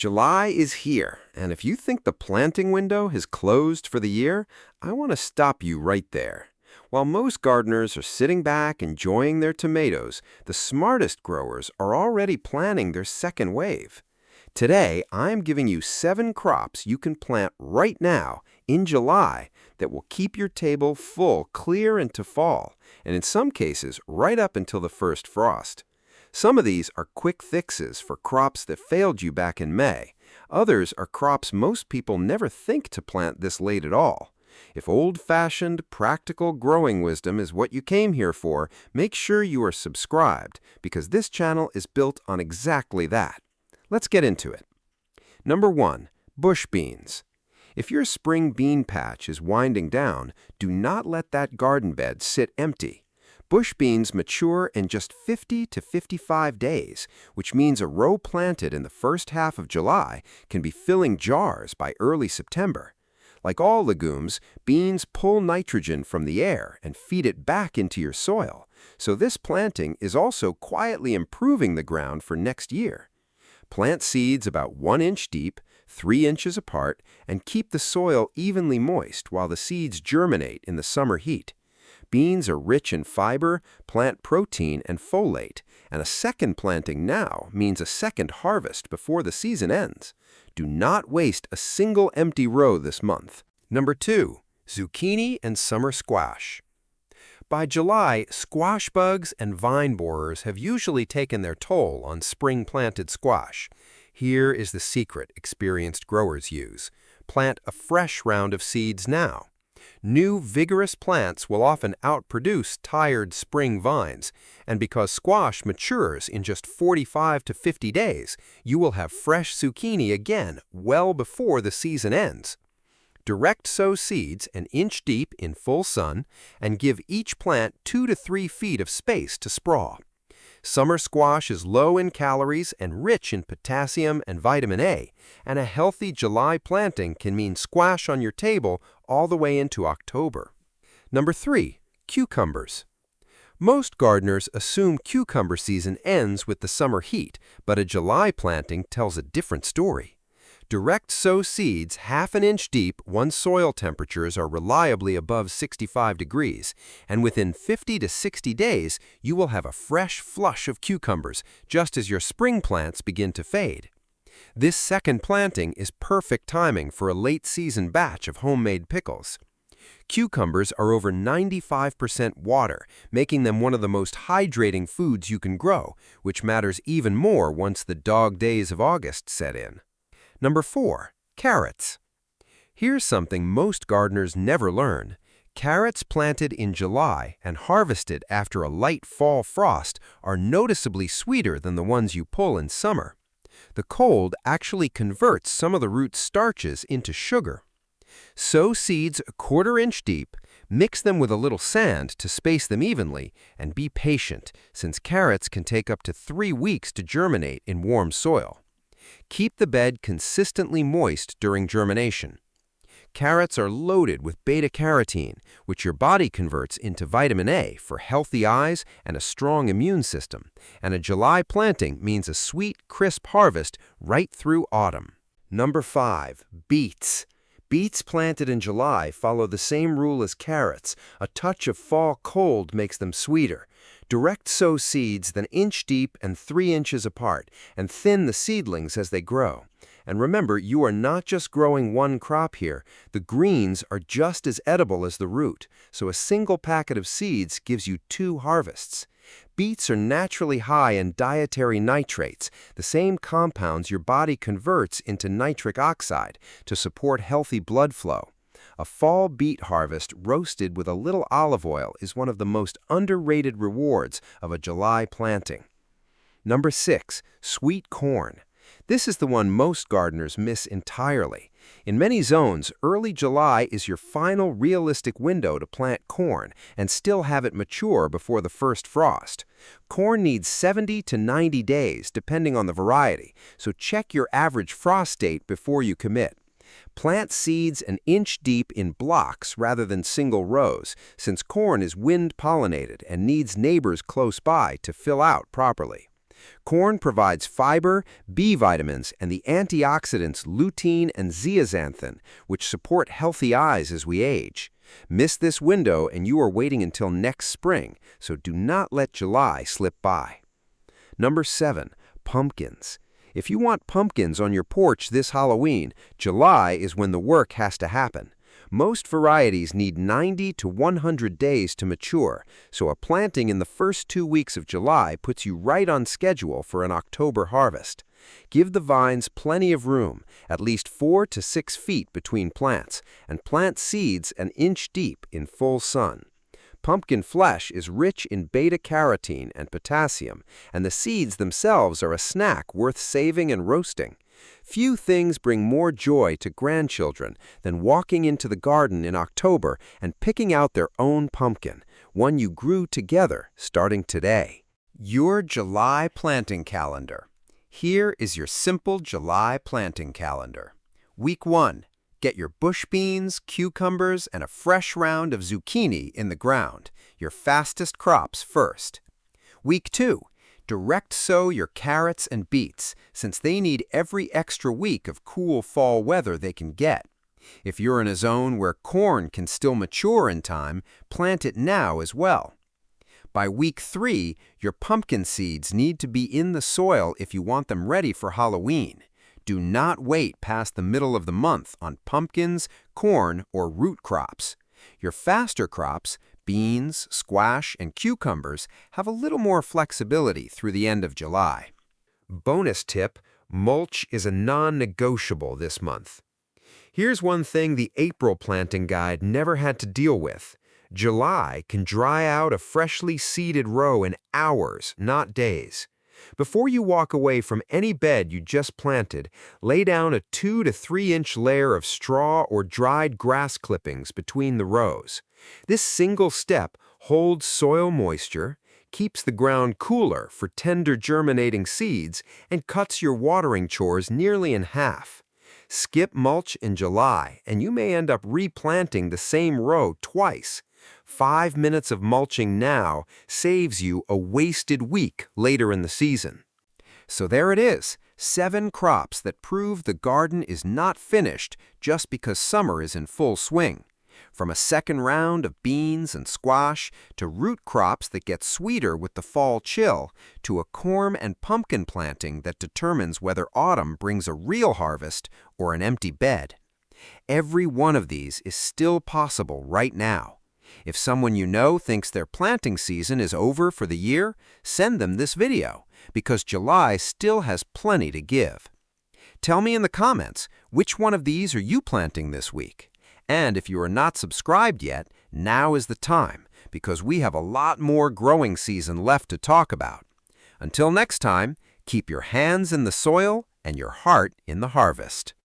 July is here, and if you think the planting window has closed for the year, I want to stop you right there. While most gardeners are sitting back enjoying their tomatoes, the smartest growers are already planning their second wave. Today, I'm giving you 7 crops you can plant right now in July that will keep your table full clear into fall, and in some cases, right up until the first frost. Some of these are quick fixes for crops that failed you back in May. Others are crops most people never think to plant this late at all. If old-fashioned, practical growing wisdom is what you came here for, make sure you are subscribed, because this channel is built on exactly that. Let's get into it. Number 1. Bush beans. If your spring bean patch is winding down, do not let that garden bed sit empty. Bush beans mature in just 50 to 55 days, which means a row planted in the first half of July can be filling jars by early September. Like all legumes, beans pull nitrogen from the air and feed it back into your soil, so this planting is also quietly improving the ground for next year. Plant seeds about 1 inch deep, 3 inches apart, and keep the soil evenly moist while the seeds germinate in the summer heat. Beans are rich in fiber, plant protein, and folate, and a second planting now means a second harvest before the season ends. Do not waste a single empty row this month. Number 2. Zucchini and summer squash. By July, squash bugs and vine borers have usually taken their toll on spring-planted squash. Here is the secret experienced growers use. Plant a fresh round of seeds now. New, vigorous plants will often outproduce tired spring vines, and because squash matures in just 45 to 50 days, you will have fresh zucchini again well before the season ends. Direct sow seeds an inch deep in full sun and give each plant 2 to 3 feet of space to sprawl. Summer squash is low in calories and rich in potassium and vitamin A, and a healthy July planting can mean squash on your table all the way into October. Number 3. Cucumbers. Most gardeners assume cucumber season ends with the summer heat, but a July planting tells a different story. Direct sow seeds half an inch deep once soil temperatures are reliably above 65 degrees, and within 50 to 60 days, you will have a fresh flush of cucumbers, just as your spring plants begin to fade. This second planting is perfect timing for a late-season batch of homemade pickles. Cucumbers are over 95% water, making them one of the most hydrating foods you can grow, which matters even more once the dog days of August set in. Number 4. Carrots. Here's something most gardeners never learn. Carrots planted in July and harvested after a light fall frost are noticeably sweeter than the ones you pull in summer. The cold actually converts some of the root starches into sugar. Sow seeds a 1/4 inch deep, mix them with a little sand to space them evenly, and be patient, since carrots can take up to 3 weeks to germinate in warm soil. Keep the bed consistently moist during germination. Carrots are loaded with beta-carotene, which your body converts into vitamin A for healthy eyes and a strong immune system, and a July planting means a sweet, crisp harvest right through autumn. Number 5. Beets. Beets planted in July follow the same rule as carrots. A touch of fall cold makes them sweeter. Direct sow seeds an inch deep and 3 inches apart, and thin the seedlings as they grow. And remember, you are not just growing one crop here. The greens are just as edible as the root, so a single packet of seeds gives you 2 harvests. Beets are naturally high in dietary nitrates, the same compounds your body converts into nitric oxide to support healthy blood flow. A fall beet harvest roasted with a little olive oil is one of the most underrated rewards of a July planting. Number 6. Sweet corn. This is the one most gardeners miss entirely. In many zones, early July is your final realistic window to plant corn and still have it mature before the first frost. Corn needs 70 to 90 days, depending on the variety, so check your average frost date before you commit. Plant seeds an inch deep in blocks rather than single rows, since corn is wind-pollinated and needs neighbors close by to fill out properly. Corn provides fiber, B vitamins, and the antioxidants lutein and zeaxanthin, which support healthy eyes as we age. Miss this window and you are waiting until next spring, so do not let July slip by. Number 7. Pumpkins. If you want pumpkins on your porch this Halloween, July is when the work has to happen. Most varieties need 90 to 100 days to mature, so a planting in the first 2 weeks of July puts you right on schedule for an October harvest. Give the vines plenty of room, at least 4 to 6 feet between plants, and plant seeds an inch deep in full sun. Pumpkin flesh is rich in beta-carotene and potassium, and the seeds themselves are a snack worth saving and roasting. Few things bring more joy to grandchildren than walking into the garden in October and picking out their own pumpkin, one you grew together starting today. Your July planting calendar. Here is your simple July planting calendar. Week 1. Get your bush beans, cucumbers, and a fresh round of zucchini in the ground, your fastest crops first. Week 2. Direct sow your carrots and beets, since they need every extra week of cool fall weather they can get. If you're in a zone where corn can still mature in time, plant it now as well. By week 3, your pumpkin seeds need to be in the soil if you want them ready for Halloween. Do not wait past the middle of the month on pumpkins, corn, or root crops. Your faster crops, beans, squash, and cucumbers, have a little more flexibility through the end of July. Bonus tip: mulch is a non-negotiable this month. Here's one thing the April planting guide never had to deal with. July can dry out a freshly seeded row in hours, not days. Before you walk away from any bed you just planted, lay down a 2 to 3 inch layer of straw or dried grass clippings between the rows. This single step holds soil moisture, keeps the ground cooler for tender germinating seeds, and cuts your watering chores nearly in half. Skip mulch in July, and you may end up replanting the same row twice. 5 minutes of mulching now saves you a wasted week later in the season. So there it is, 7 crops that prove the garden is not finished just because summer is in full swing. From a second round of beans and squash, to root crops that get sweeter with the fall chill, to a corn and pumpkin planting that determines whether autumn brings a real harvest or an empty bed. Every one of these is still possible right now. If someone you know thinks their planting season is over for the year, send them this video, because July still has plenty to give. Tell me in the comments, which one of these are you planting this week? And if you are not subscribed yet, now is the time, because we have a lot more growing season left to talk about. Until next time, keep your hands in the soil and your heart in the harvest.